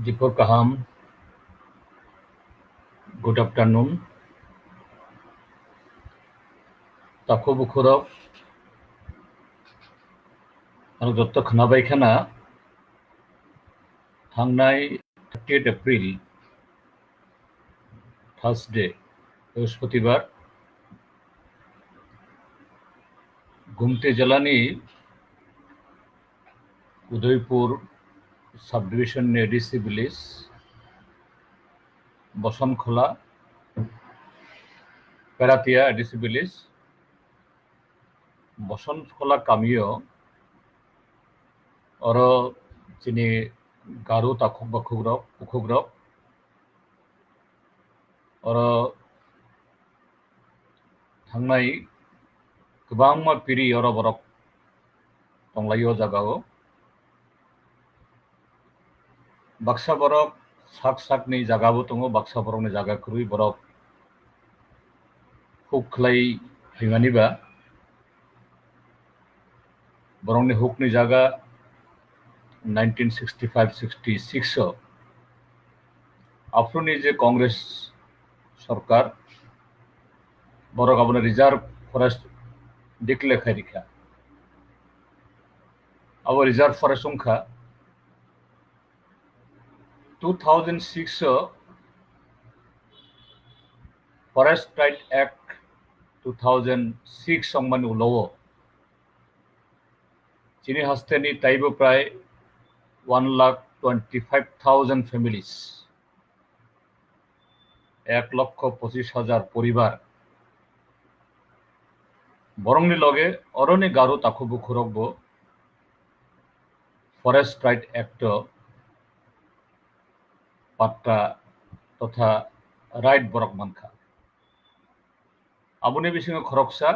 Dipur Kaham, good afternoon. Tako Bukhurov, Dr. Khanabaikana, Hangnai 30th April, Thursday, Brispastibar, Gumte Jalani, Udaipur Subdivision ADC Village, Bosan Khola, Paratia ADC Village, Bosan Khola Kamio, Oro Chini Garu Takuk Bukhogrov, Oro Hangnai Kubangma Piri Oro Borok Tonglayo Jagao, Baksa Borok sak-sakni jagabo tongo Baksa Borokni jagakrui borok huklai himaniba borokni hukni jaga 1965-66 afroni je Congress Sarkar borok abone reserve forest declare khairikha abo reserve forest ongkha 2006 Forest Right Act 2006 songmani ulowo chini hasteni taibo pray 1,25,000 families 1,25,000 পরিবার বরংনি লগে অরণি Garo তাকুবু খুরকব forest right act পাট্টা তথা right বরক মানখা আবুনি বিসিং খরকসা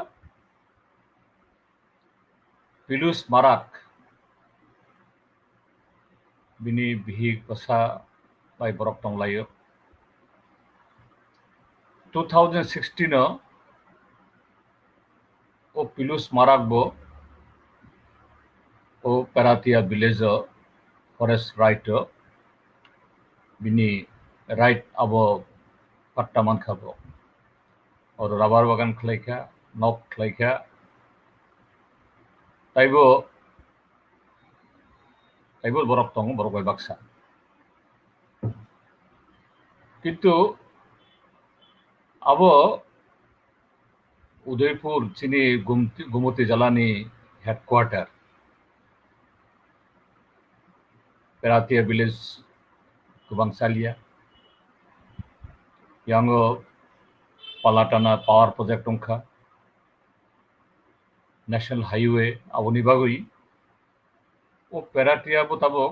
পিলুস মারাক বিনি বিহি কসা by Borok টংলাयो 2016 O পিলুস মারাকবো O প্যারাতিয়া village forest right বিনি right আবো পাট্টা মানখাবো और rubber बागान खलाइखा नक खलाइखा ताइबो बरक दं बरक बाय बाक्सा किन्तु आबो उदयपुर चिनी गुमती जलानी हेडक्वार्टर पेरातिया विलेज गोबांसालिया यांगो पालाटाना पावर प्रोजेक्ट अंखा नेशनल हाईवे आबोनि बागै ओ पेराटिया बताबो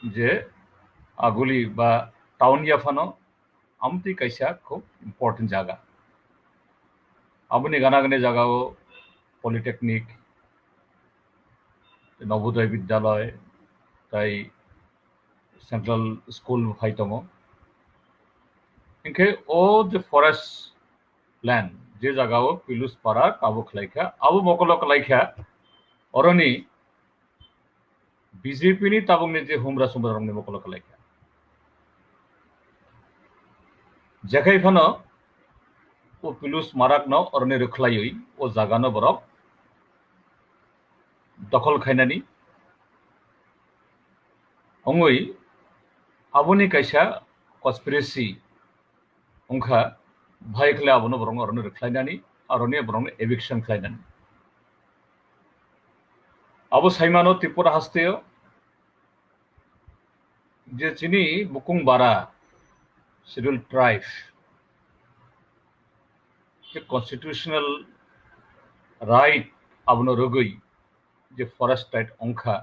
जे आगुली बा टाउन याफानो आमती कैसा खूब इम्पोर्टेंट जागा आबोनि गानागाने जागाओ पलिटेक्निक नवोदय विद्यालय ताई सेंट्रल स्कूल फाइ दङ इनके ओ जे फरेस्ट लैंड जे जागाओ पिलुस पाराक आबो खलाइखा आबो मकलो खलाइखा अरनि बीजेपी नि ताबुंनि जे हुमरा सुमरा रंनि मकलो खलाइखा जेखाइ फानो ओ पिलुस माराक न अरनि रखलायै ओ जागानो बरक दखल खाइनानि अंगै आबोनि कैसा कन्सपिरेसी अंखा भाइखले आबोनो बरं अरनि रखलाइनानि अरनि बरं एविक्शन खलाइनानि आबो साइमानो त्रिपुरा हास्तेयो जे चिनी बुकुं बारा शेड्यूल ट्राइब जे कन्स्टिट्यूशनल राइट आबोनो रगै जे फरेस्ट राइट अंखा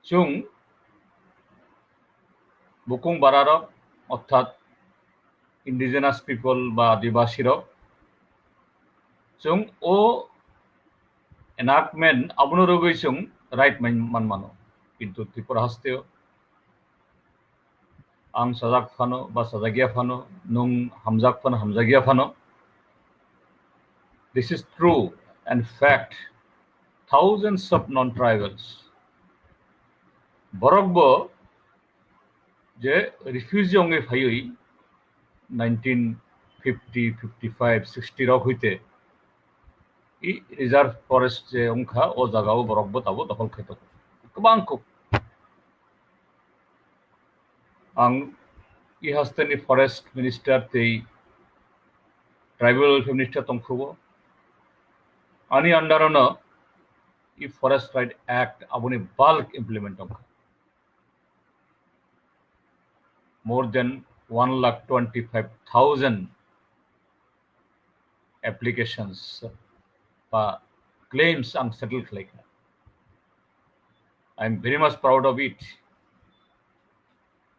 जों बुकुं बारार अर्थात इंडिजिनास पिपल बा आदिवासी जों ओ एनाक्टमेंट आबोनो रगै जों राइट मान मानो किन्तु त्रिपुरा हास्तेयो आं साजाक फानो बा साजागिया फानो नों हामजाक फानो हामजागिया फानो this is true and fact thousands of non-tribals borokbo जे रिफ्यूजी अंगे फाइयै 1950 55 60 रक हইते इ रिजार्व फरेस्ट जे अंखा ओ जागाव बरकबो ताबो दखल खायतो गोबांखौ आं इ हास्तेनि फरेस्ट मिनिस्टार तै ट्राइबल वेलफेयर मिनिस्टार तंखौबो आनी अंडारावनो इ फरेस्ट राइट एक्ट आबुनि बाल्क इमप्लिमेंट दंखा more than 1,25,000 applications claims ang settled like I am very much proud of it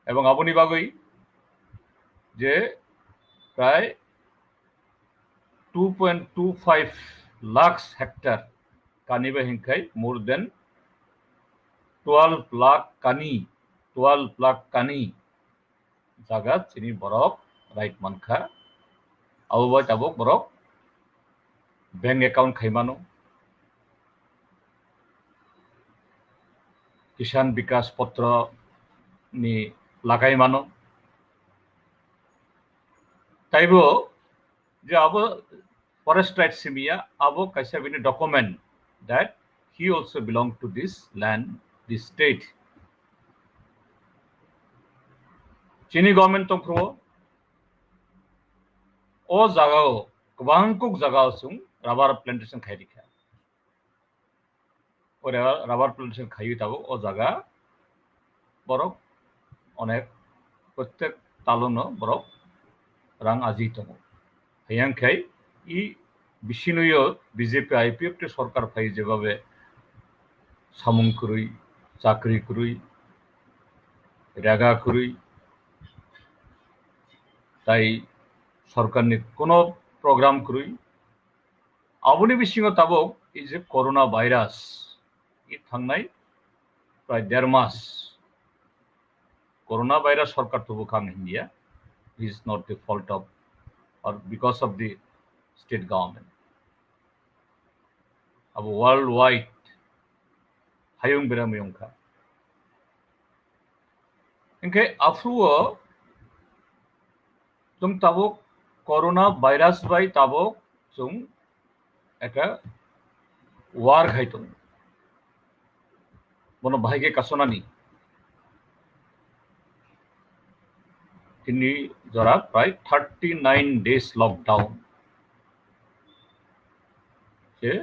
এবং আপনি বাগই যে প্রায় 2.25 lakhs hectare কানিবা হিংখাই more than 12 lakh kani জায়গা চিনি বরক রাইট মানখা আবুবাই তাবক বরক बैंक अकाउंट खाइमानो किसान विकास पत्र नि लागाइमानो ताइबो जे अब फरेस्ट राइट सिमिया अब कैसा बिनि document that he also belong to this land, this state. चीनी गवर्नमेंट तंख्रो ओ जागाओ गोबांकुक जागाओ सुं राबार प्लांटेशन खाइदिखा और राबार प्लांटेशन खाइयो ताबो ओ जागा बरक अनेक प्रत्येक तालुनो बरक रां आजि दङ हैयांखाय इ बिसिनुयो बीजेपी आईपीएफ सरकार फाइ जेबाबे सामुं करुई चाकरी करुई रेगा करुई ताई सरकारनि कोनो प्रोग्राम करुई आबुनि बिसिङाव ताबक इ जे कोरोना भाइरास इ थांनाय प्राय 1.5 मास कोरोना भाइरास सरकार तुबुखां India is not the fault of or because of the state government अब worldwide hayung beramiyongka इनके अफ्रुओ जों ताबक कोरोना भाइरास बाय ताबक जों एका वार खाइतो बनो भाइगे कासनानि तिनी जरा प्राय 39 days लॉकडाउन जे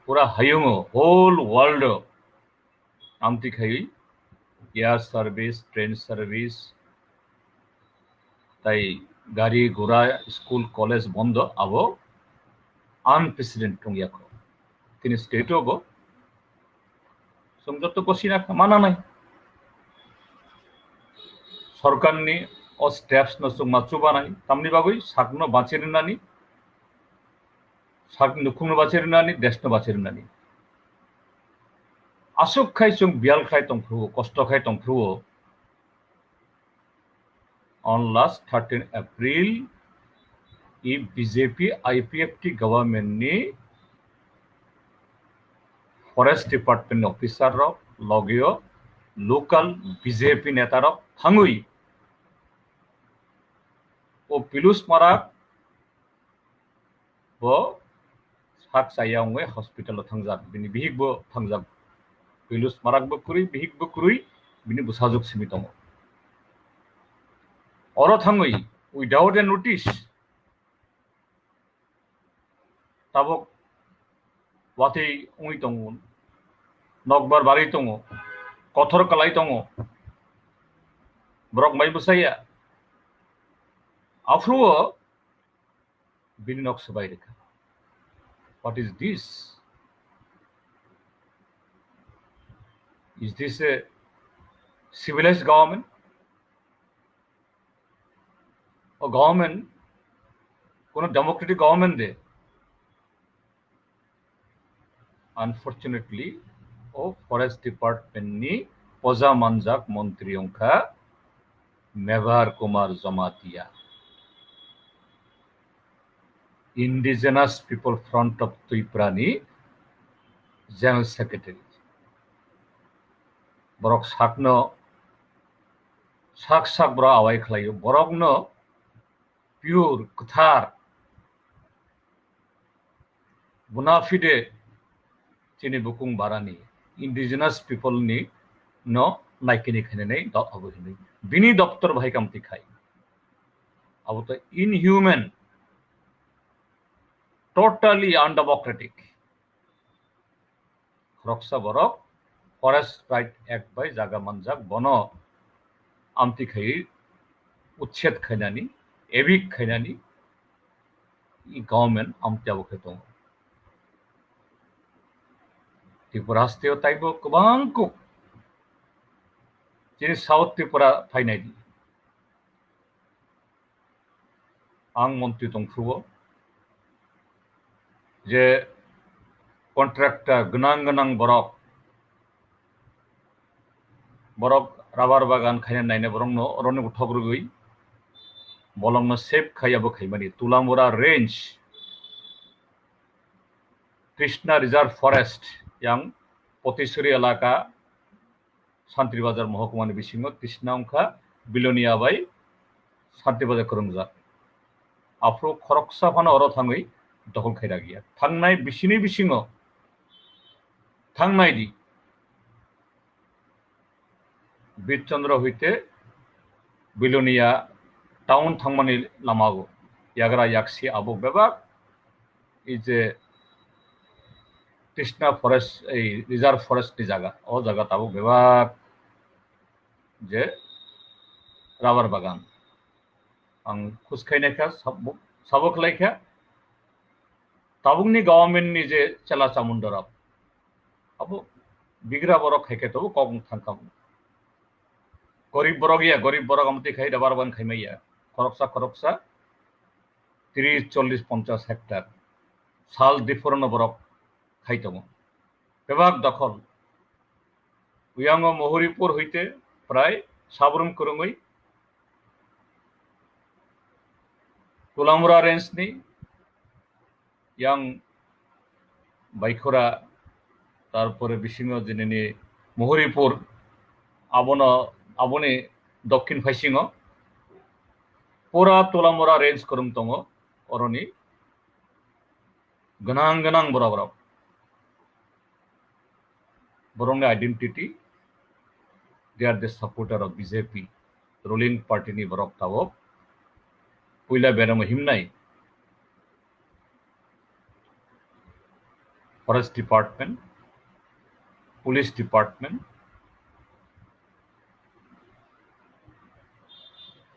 पूरा हायुङो होल वर्ल्ड आमति खाइ एयर सर्विस ट्रेन सर्विस ताई गाड़ी घोड़ा स्कूल कॉलेज बंद अब अनप्रेसिडेंट टंगियाखौ तिनी स्टेट होबो संजत कसिना माना नाय सरकारनि ओ स्टेप्स न सुं माचुबानाय तामनि बागै साकनो बाचिरनानि साक नुखुंनो बाचिरनानि देशनो बाचिरनानि आसुक खाय जों बियाल खाय तंफ्रु कष्ट खाय तंफ्रु on last 13 April इ बीजेपी आईपीएफ गवर्नमेंट नि फरेस्ट डिपार्टमेंट ऑफिसर रक लगियो लोकल बीजेपी नेता रक थांगुई ओ पिलुस माराक बो साक सायावंगे हॉस्पिटल थांजाक बिनि बिहिगबो थांजाक पिलुस माराकबो कुरुई बिहिगबो कुरुई बिनि बुसाजुक सिमि दङ और थांगुई विदाउट ए नोटिस ताबक वाथै उंगै दङ नकबार बारि दङ कथर कलाई दङ ब्रक माइ बुसाया आफ्रुओ बिनि नक सबाय रेखा what is this is this a civilized government or government কোনো ডেমোক্রেটিক গভর্নমেন্ট দে अनफॉर्चुनेटली ओ फॉरेस्ट डिपार्टमेंट नि पजा मानजाक मंत्री अंखा Mevar Kumar Jamatia indigenous people front of त्रिपुरानी जनरल सेक्रेटरी बरक साकनो sak sak bora awai khlayo borokno pure kuthar bona fide chini bukung barani indigenous people ni no naikini khainai da abhini bini doptor bhai kamti khai abo to inhuman totally undemocratic roksa borok forest right act by jaga manjak bono amti khai uchchet khainani evict khainani i government amti abo khaito Tripura hasteo taibo kubangku jini South Tripura thainai di ang montri tongfruo je contractor gnang borok rubber bagan khaina naine borong no oroni uthogrugui bolong no save khayabo khaimani Tulamura range Krishna Reserve Forest yang Potisuri elaka Santri Bazar Mohokmani bisingo Krishna ongkha Bilonia bai Santri Bazar korungjak afro khoroksa phano oro thangui dokol khaira giya thangnai bisini bisingo thangnai di Birchandra hoite Bilonia town thangmani lamago yagra yaksi abo bebak is a Krishna forest এই reserve forest ni জায়গা ও জায়গা তাবো বেবাক যে rubber বাগান আং খুসখাইনাইখা সাবক লাইখা তাবুংনি government ni যে চেলা চামুন্ডরা আবো বিগ্রা বড় খাইকে তো কম থাকাম গরিব বড় আমতি খাই রাবার বাগান খাইমাইয়া খরকসা 30 40 50 হেক্টর সাল ডিফরন বরক খাইতমো বেবাক দখল উয়াঙ্গ মহরিপুর হইতে প্রায় সাবরুম করুঙ্গই তুলামুরা রেঞ্জ ni yang বাইখরা তারপরে বিসিংহ জিনিনি মহরিপুর আবনে দক্ষিণ ফাইসিংহ পুরা তুলামুরা রেঞ্জ করুম তঙ্গ অরনি গনাং বরাবর Borong identity, they are the supporter of BJP, ruling party ni borok tabo. Puila beramo himnai. Forest Department, Police Department,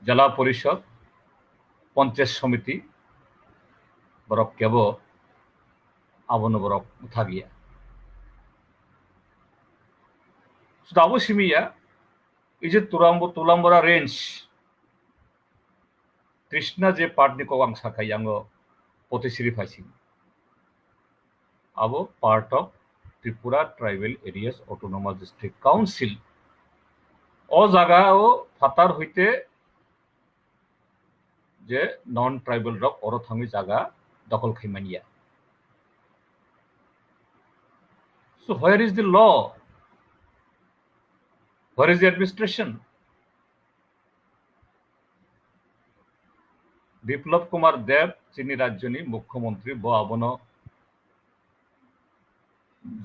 Jala Porishod, Panchayat Samiti, borok kebo abono borok uthagiya. Dabo simiya is a Tulambura range Krishna je partni ko ang sakha yango Potisiri Faising abo part of Tripura Tribal Areas Autonomous District Council o jaga o fatar hoite je non tribal rok oro thangi jaga dokol khaimaniya so where is the law? Where is the administration? Biplab Kumar Dev chini rajyoni mukhyamantri bo abono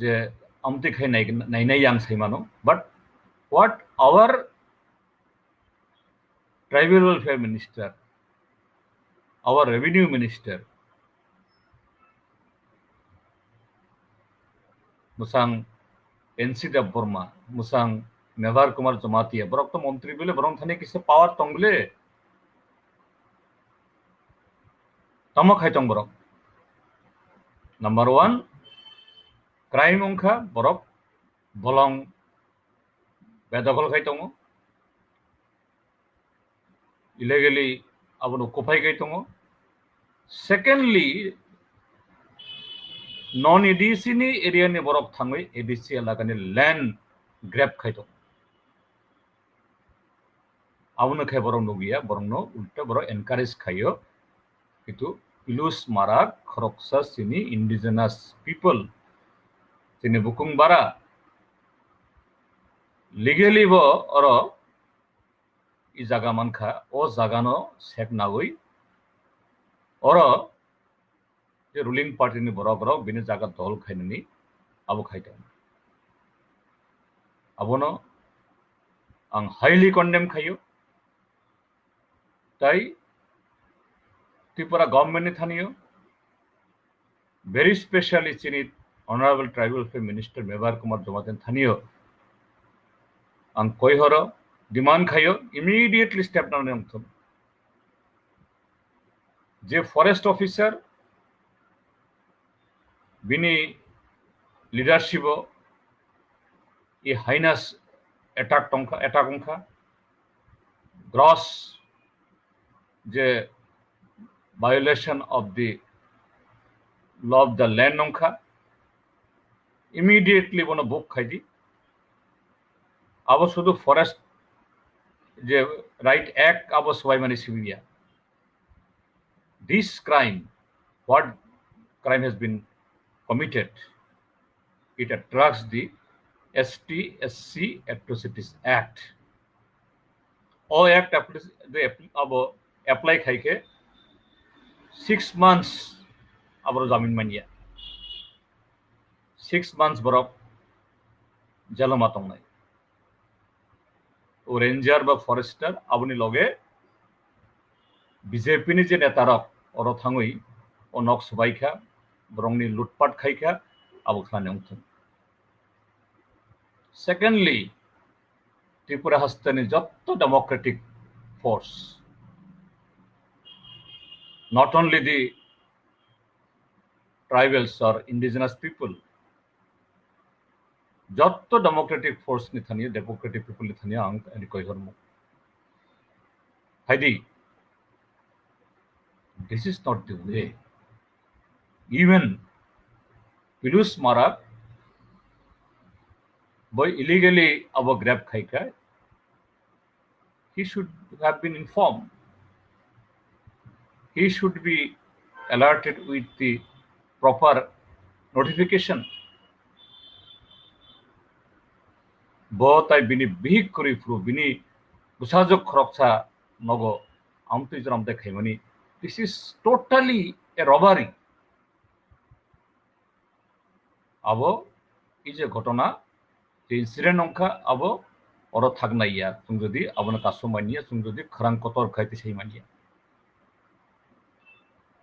je amti khai nai yang saimano but what our tribal welfare minister, our revenue minister Musang NC Dev Burma Musang Mevar Kumar Jamatia borok to মন্ত্রী বলে বরং থানে কিসে পাওয়ার তংলে তম খাইতং borok number 1 crime ongkha borok bolong bedokol khaitong illegally abono kopai kaitong secondly non ADC ni area ni borok thangoi ADC elakani land grab khaitong abono khai borong nugiya borong no ulta borok encourage khayo itu ilus marak khoroksa sini indigenous people sini bukung bara legally bo oro 이 자가 만카 오 자가노 색 나고이 어러 जे ruling party नि बराबर बिनि जागा दल खाइनानै आबो खाइदों आबोनो आं हाइलि condemn खायो ताई Tripura government नि थानियो very specially चिनी honorable tribal affairs minister Mewar Kumar जमातेन थानियो आं कोइहरो डिमांड खायो immediately step down नेमथुम जे फॉरेस्ट ऑफिसर बिनि लीडरशिप ये हाइनास अटैक उनका gross J violation of the law of the land उनका इमीडिएटली बनो बुक खाई अब शुद्ध फॉरेस्ट जे राइट एक्ट अब सबाई माने Sibia this crime what crime has been committed, it attracts the ST-SC Atrocities Act. O act apply खाइके 6 months अब जामीन मानिया 6 months बरफ जलमा तंगनाय ओ रेंजर बा फॉरेस्टर अबनि लगे बीजेपी नि जे नेतारक अर थांगै ओ नक सबाइखा बरंनि लुटपाट खाइखा अब खाने उठन सेकेंडली त्रिपुरा हस्तनि जत्तो democratic force not only the tribals or indigenous people जत्तो डेमोक्रेटिक फोर्स नि थानियो डेमोक्रेटिक पीपल नि थानियो आं अनि कोइहरमु हाइदि this is not the way. Even Pilus Marak boy illegally our grab khaika, he should have been informed. He should be alerted with the proper notification. Both I bini big kuri fru bini busajok kroksa nogo amtu jram de khaimani. This is totally a robbery. Abo is a घटना incident onka abo oro thagnaiya sungjodi abona kasomania sungjodi kharang kotor khaite sei mania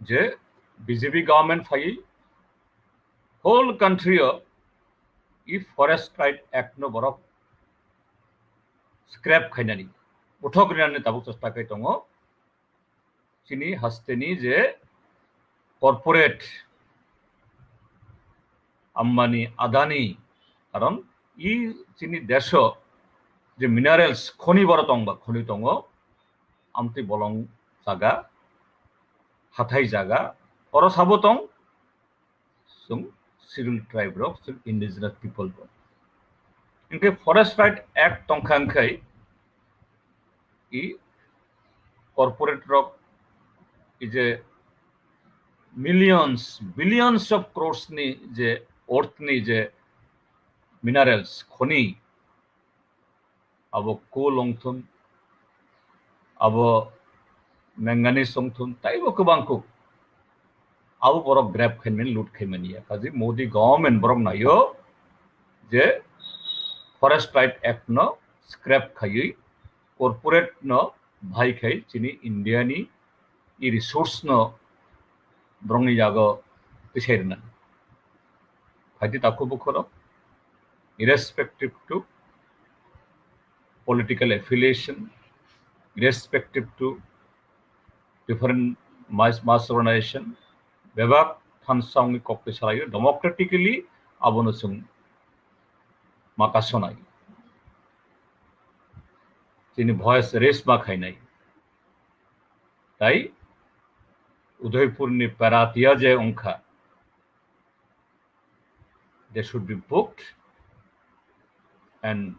je BJP government fai whole country if forest right act no borok scrap khainani uthok rinani tabuk chesta kai tongo chini hasteni je corporate Ambani Adani কারণ ই চিনি দেশ যে minerals খনি বড় তংবা খনি তঙ্গ আমতি বলং জাগা হাথাই জাগা অর সাবতং সুং সিডুল ট্রাইব রক সুং ইন্ডিজিনাস পিপল রক ইনকে ফরেস্ট রাইট অ্যাক্ট তংখাংখাই ই কর্পোরেট রক ই যে millions billions of crores ni je earth ni je minerals khoni abo coal ongthun abo manganese ongthun taibo kubangku abo borok grab khainmen loot khaimania kaji modi government borok nayo je forest right act no scrap khai corporate no bhai khai chini india ni I resource no Brongi Jago Tisherna. Hadi Takubukoro, irrespective to political affiliation, irrespective to different mass organization, Bebak Tansang Kopisarayo, democratically Abonusum Makasonai. In voice race Makainai. Tai Udaipur ni Paratia je unka. They should be booked and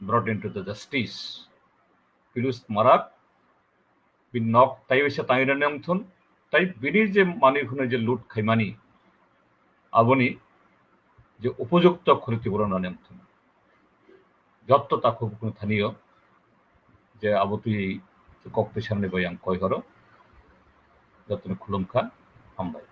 brought into the justice. Pilus Marak bin knocked Taivisa Tairanamthun, Tai Bini je Mani Hune je loot Kaimani Aboni je Upojukta Kuritiburanamthun. Jotto Takubukun Thanio J abo tui kokti samni bai ang koi horo jotoni khulumkha hambai।